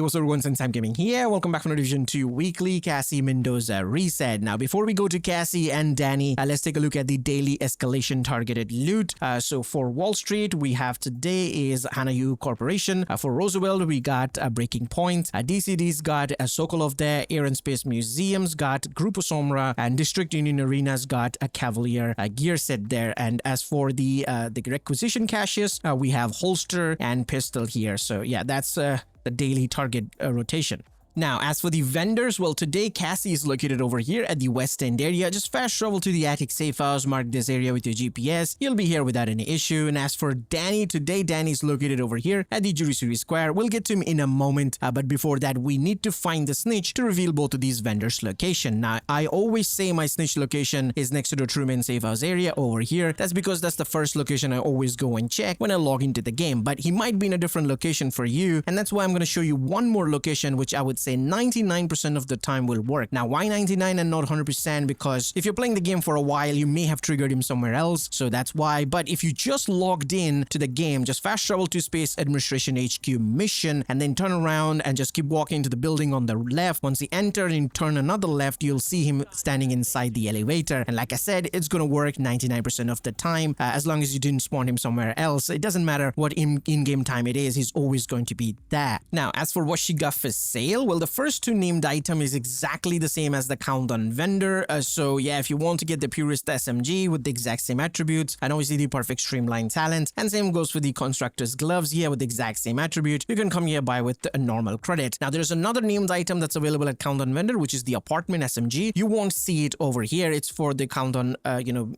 what's up everyone, Since I'm Gaming here. Welcome back from Division 2 Weekly Cassie Mendoza Reset. Now before we go to Cassie and Danny, let's take a look at the daily escalation targeted loot. So for Wall Street, we have today is Hanayu Corporation. For Roosevelt, we got Breaking Point. DCD's got Sokolov there. Air and Space Museum's got Grupo Sombra, and District Union Arena's got a Cavalier gear set there. And as for the requisition caches, we have holster and pistol here. So yeah, that's the daily target rotation. Now, as for the vendors, well, today Cassie is located over here at the West End area. Just fast travel to the attic safe house, mark this area with your GPS. You'll be here without any issue. And as for Danny, today Danny is located over here at the Judiciary Square. We'll get to him in a moment, but before that, we need to find the snitch to reveal both of these vendors' location. Now, I always say my snitch location is next to the Truman safe house area over here. That's because that's the first location I always go and check when I log into the game, but he might be in a different location for you. And that's why I'm going to show you one more location, which I would say 99% of the time will work. Now, why 99 and not 100%? Because if you're playing the game for a while, you may have triggered him somewhere else, so that's why. But if you just logged in to the game, just fast travel to Space Administration HQ mission and then turn around and just keep walking to the building on the left. Once you enter and turn another left, you'll see him standing inside the elevator. And like I said, it's gonna work 99% of the time, as long as you didn't spawn him somewhere else. It doesn't matter what in-game time it is, he's always going to be there. Now, as for what she got for sale, well, the first two named item is exactly the same as the countdown vendor. So yeah, if you want to get the purest SMG with the exact same attributes and obviously the perfect streamline talent, and same goes for the Constructor's gloves here with the exact same attribute, you can come here by with a normal credit. Now there's another named item that's available at countdown vendor, which is the apartment SMG. You won't see it over here. It's for the countdown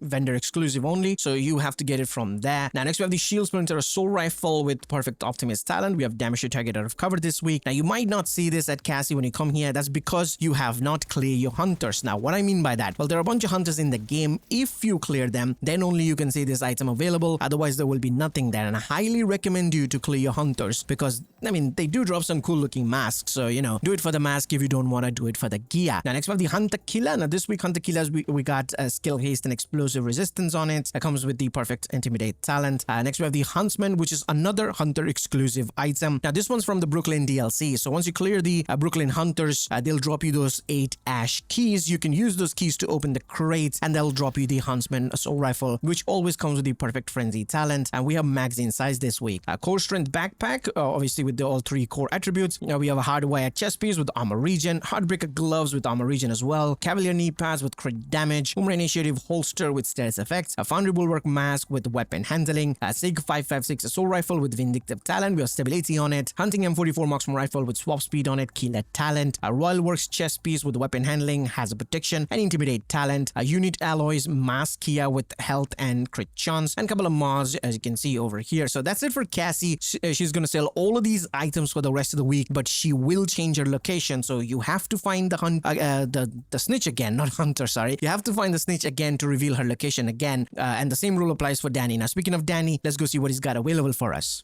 vendor exclusive only, so you have to get it from there. Now next we have the shield splinter assault rifle with perfect optimist talent. We have damage to target out of cover this week. Now you might not see this at Cassie when you come here. That's because you have not cleared your hunters. Now what I mean by that, well, there are a bunch of hunters in the game. If you clear them, then only you can see this item available, otherwise there will be nothing there. And I highly recommend you to clear your hunters, because I mean they do drop some cool looking masks, so do it for the mask if you don't want to do it for the gear. Now next we have the hunter killer. Now this week hunter killers, we got skill haste and explosive resistance on it. That comes with the perfect intimidate talent. Next we have the huntsman, which is another hunter exclusive item. Now this one's from the Brooklyn DLC, so once you clear the Brooklyn hunters, they'll drop you those 8 ash keys. You can use those keys to open the crates, and they'll drop you the huntsman assault rifle, which always comes with the perfect frenzy talent. And we have magazine size this week. Core strength backpack, obviously with all 3 core attributes. We have a hardwired chest piece with armor regen, heartbreaker gloves with armor regen as well, cavalier knee pads with crit damage, Umra initiative holster with status effects, a foundry bulwark mask with weapon handling, a sig 556 assault rifle with vindictive talent. We have stability on it, hunting M44 marksman rifle with swap speed on it, killer talent, a Royal Works chest piece with weapon handling, has a protection and intimidate talent, a unit alloys mask here with health and crit chance, and a couple of mods as you can see over here. So that's it for Cassie. She's gonna sell all of these items for the rest of the week, but she will change her location, so you have to find the snitch again, not hunter, sorry. You have to find the snitch again to reveal her location again, and the same rule applies for Danny. Now speaking of Danny, let's go see what he's got available for us.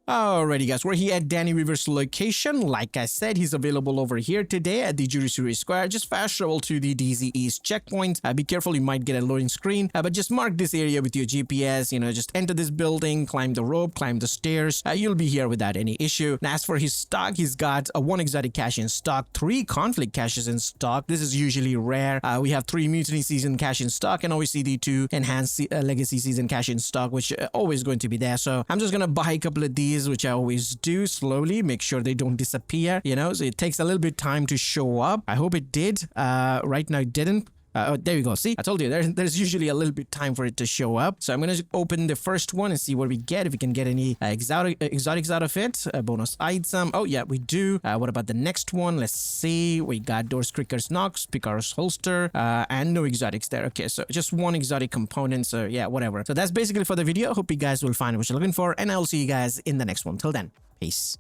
Alrighty guys, we're here at Danny Weaver's location. Like I said, he's available over here today at the Judiciary Square. Just fast travel to the DZ East checkpoint. Be careful, you might get a loading screen, but just mark this area with your GPS. Just enter this building, climb the rope, climb the stairs. You'll be here without any issue. Now, as for his stock, he's got 1 exotic cache in stock, 3 conflict caches in stock. This is usually rare. We have 3 mutiny season cache in stock, and obviously the 2 enhanced legacy season cache in stock, which are always going to be there. So I'm just gonna buy a couple of these, which I always do slowly, make sure they don't disappear, so it takes a little bit time to show up. I hope it did. Right now it didn't. Oh, there we go. See, I told you there's usually a little bit time for it to show up. So I'm going to open the first one and see what we get, if we can get any exotics out of it. A bonus item. Oh yeah, we do. What about the next one? Let's see. We got Doors Cricker's Knox, Picar's Holster, and no exotics there. Okay, so just 1 exotic component. So yeah, whatever. So that's basically for the video. Hope you guys will find what you're looking for, and I'll see you guys in the next one. Till then, peace.